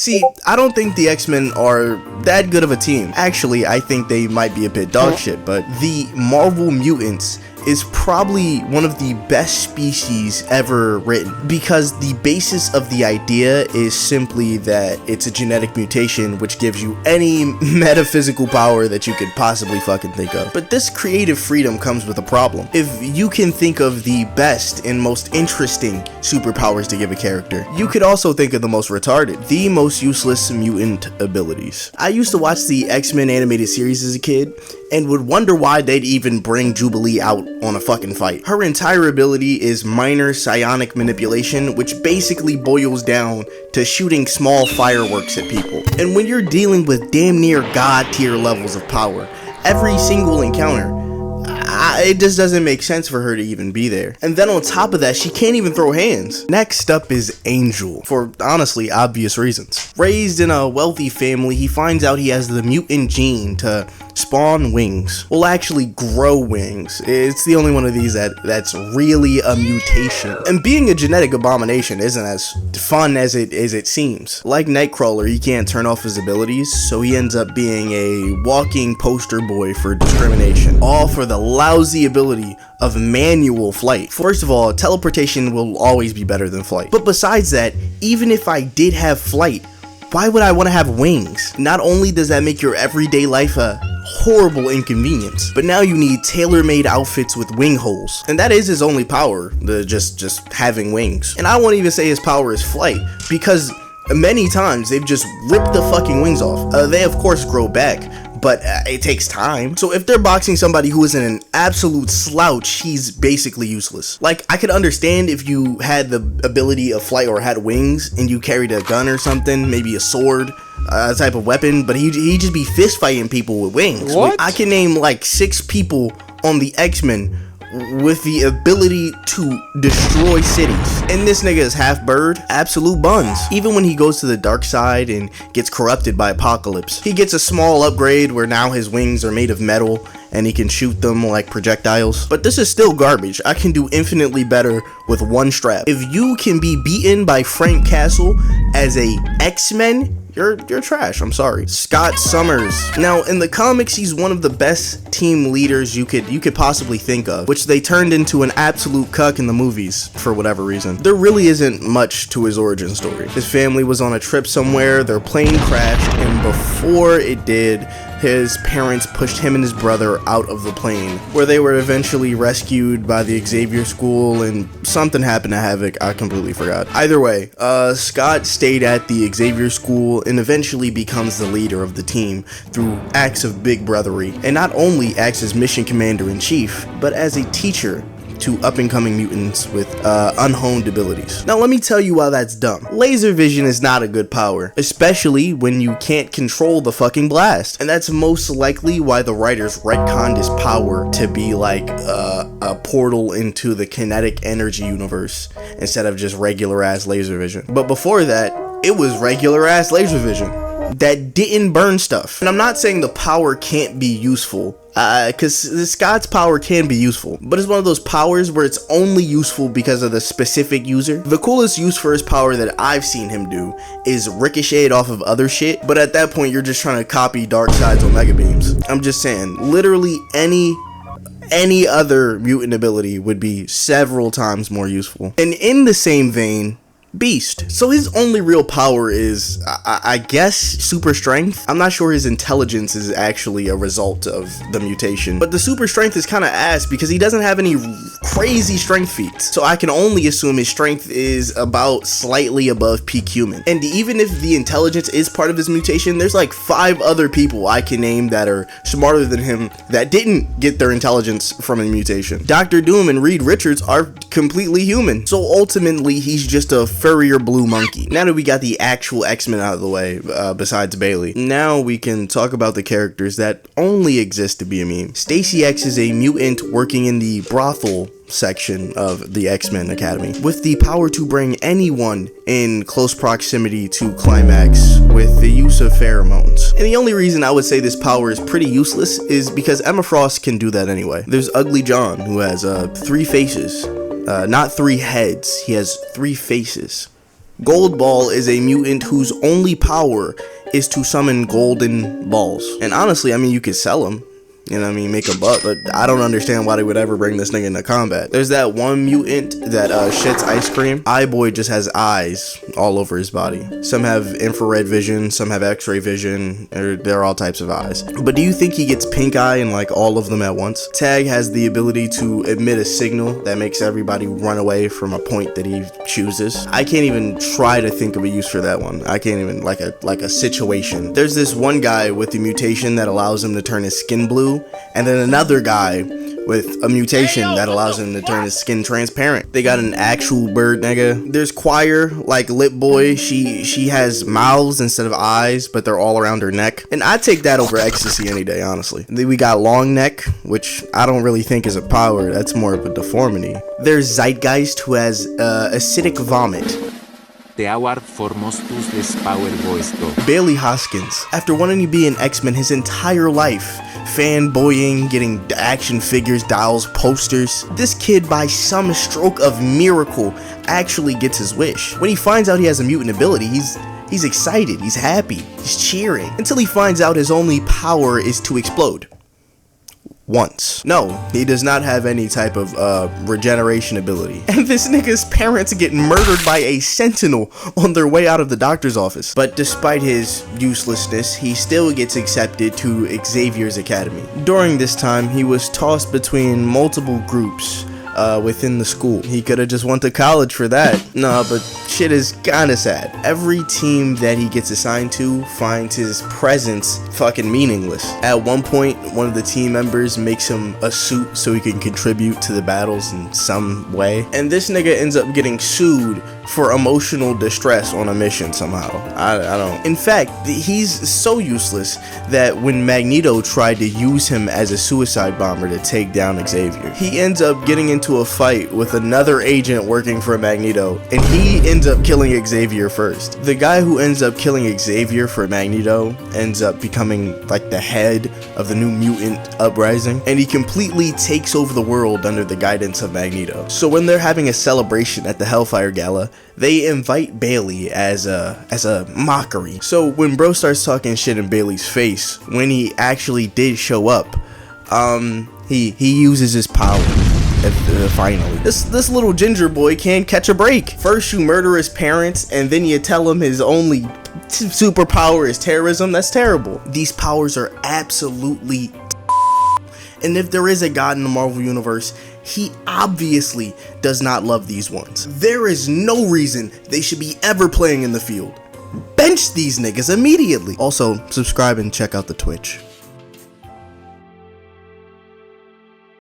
See, I don't think the X-Men are that good of a team. Actually, I think they might be a bit dog shit, but the Marvel Mutants is probably one of the best species ever written, because the basis of the idea is simply that it's a genetic mutation which gives you any metaphysical power that you could possibly fucking think of. But this creative freedom comes with a problem. If you can think of the best and most interesting superpowers to give a character, you could also think of the most retarded, the most useless mutant abilities. I used to watch the X-Men animated series as a kid and would wonder why they'd even bring Jubilee out on a fucking fight. Her entire ability is minor psionic manipulation, which basically boils down to shooting small fireworks at people. And when you're dealing with damn near god tier levels of power, every single encounter, it just doesn't make sense for her to even be there. And then on top of that, she can't even throw hands. Next up is Angel, for honestly obvious reasons. Raised in a wealthy family, he finds out he has the mutant gene to spawn wings. Well, actually grow wings. It's the only one of these that's really a mutation. And being a genetic abomination isn't as fun as it seems. Like Nightcrawler, he can't turn off his abilities, so he ends up being a walking poster boy for discrimination. All for the lousy ability of manual flight. First of all, teleportation will always be better than flight. But besides that, even if I did have flight, why would I want to have wings? Not only does that make your everyday life a horrible inconvenience, but now you need tailor-made outfits with wing holes. And that is his only power, just having wings. And I won't even say his power is flight, because many times they've just ripped the fucking wings off. They of course grow back, but it takes time. So if they're boxing somebody who is an absolute slouch, he's basically useless. Like, I could understand if you had the ability of flight or had wings and you carried a gun or something, maybe a sword, a type of weapon, but he'd just be fist fighting people with wings. What? I can name like 6 people on the X-Men with the ability to destroy cities. And this nigga is half bird, absolute buns. Even when he goes to the dark side and gets corrupted by Apocalypse, he gets a small upgrade where now his wings are made of metal and he can shoot them like projectiles. But this is still garbage. I can do infinitely better with one strap. If you can be beaten by Frank Castle as a X-Men, you're trash, I'm sorry. Scott Summers. Now, in the comics, he's one of the best team leaders you could possibly think of, which they turned into an absolute cuck in the movies for whatever reason. There really isn't much to his origin story. His family was on a trip somewhere, their plane crashed, and before it did, his parents pushed him and his brother out of the plane, where they were eventually rescued by the Xavier School, and something happened to Havoc, I completely forgot. Either way, Scott stayed at the Xavier School and eventually becomes the leader of the team through acts of big brotherly, and not only acts as mission commander-in-chief, but as a teacher to up-and-coming mutants with unhoned abilities. Now let me tell you why that's dumb. Laser vision is not a good power, especially when you can't control the fucking blast. And that's most likely why the writers retconned his power to be like a portal into the kinetic energy universe instead of just regular ass laser vision. But before that, it was regular ass laser vision that didn't burn stuff. And I'm not saying the power can't be useful, because Scott's power can be useful, but it's one of those powers where it's only useful because of the specific user. The coolest use for his power that I've seen him do is ricochet off of other shit, but at that point you're just trying to copy Darkseid's Omega Beams. I'm just saying, literally any other mutant ability would be several times more useful. And in the same vein, Beast. So his only real power is, I guess, super strength. I'm not sure his intelligence is actually a result of the mutation, but the super strength is kind of ass because he doesn't have any crazy strength feats. So I can only assume his strength is about slightly above peak human. And even if the intelligence is part of his mutation, there's like 5 other people I can name that are smarter than him that didn't get their intelligence from a mutation. Dr. Doom and Reed Richards are completely human. So ultimately, he's just a furrier blue monkey. Now that we got the actual X-Men out of the way, besides Bailey, now we can talk about the characters that only exist to be a meme. Stacy X is a mutant working in the brothel section of the X-Men Academy, with the power to bring anyone in close proximity to climax with the use of pheromones. And the only reason I would say this power is pretty useless is because Emma Frost can do that anyway. There's Ugly John, who has 3 faces. Not 3 heads, he has 3 faces. Goldball is a mutant whose only power is to summon golden balls. And honestly, I mean, you could sell them. You know what I mean? Make a buck, but I don't understand why they would ever bring this nigga into combat. There's that one mutant that shits ice cream. Eyeboy just has eyes all over his body. Some have infrared vision, some have x-ray vision. There are all types of eyes. But do you think he gets pink eye in like all of them at once? Tag has the ability to emit a signal that makes everybody run away from a point that he chooses. I can't even try to think of a use for that one. I can't even, like a situation. There's this one guy with the mutation that allows him to turn his skin blue, and then another guy with a mutation that allows him to turn his skin transparent. They got an actual bird, nigga. There's Choir, like Lip Boy. She has mouths instead of eyes, but they're all around her neck. And I take that over Ecstasy any day, honestly. Then we got Long Neck, which I don't really think is a power. That's more of a deformity. There's Zeitgeist, who has acidic vomit. Bailey Hoskins, after wanting to be an X-Men his entire life, fanboying, getting action figures, dolls, posters, this kid by some stroke of miracle actually gets his wish. When he finds out he has a mutant ability, he's excited, he's happy, he's cheering, until he finds out his only power is to explode. Once. No, he does not have any type of regeneration ability. And this nigga's parents get murdered by a sentinel on their way out of the doctor's office. But despite his uselessness, he still gets accepted to Xavier's Academy. During this time, he was tossed between multiple groups within the school. He could have just went to college for that. No, but shit is kinda sad. Every team that he gets assigned to finds his presence fucking meaningless. At one point, one of the team members makes him a suit so he can contribute to the battles in some way. And this nigga ends up getting sued for emotional distress on a mission somehow. I don't. In fact, he's so useless that when Magneto tried to use him as a suicide bomber to take down Xavier, he ends up getting into a fight with another agent working for Magneto, and he ends up killing Xavier first. The guy who ends up killing Xavier for Magneto ends up becoming like the head of the New Mutant uprising, and he completely takes over the world under the guidance of Magneto. So when they're having a celebration at the Hellfire Gala, they invite Bailey as a mockery. So when bro starts talking shit in Bailey's face, when he actually did show up, he uses his power. Finally, this little ginger boy can't catch a break. First you murder his parents, and then you tell him his only superpower is terrorism. That's terrible. These powers are absolutely and if there is a god in the Marvel Universe, he obviously does not love these ones. There is no reason they should be ever playing in the field. Bench these niggas immediately. Also, subscribe and check out the Twitch.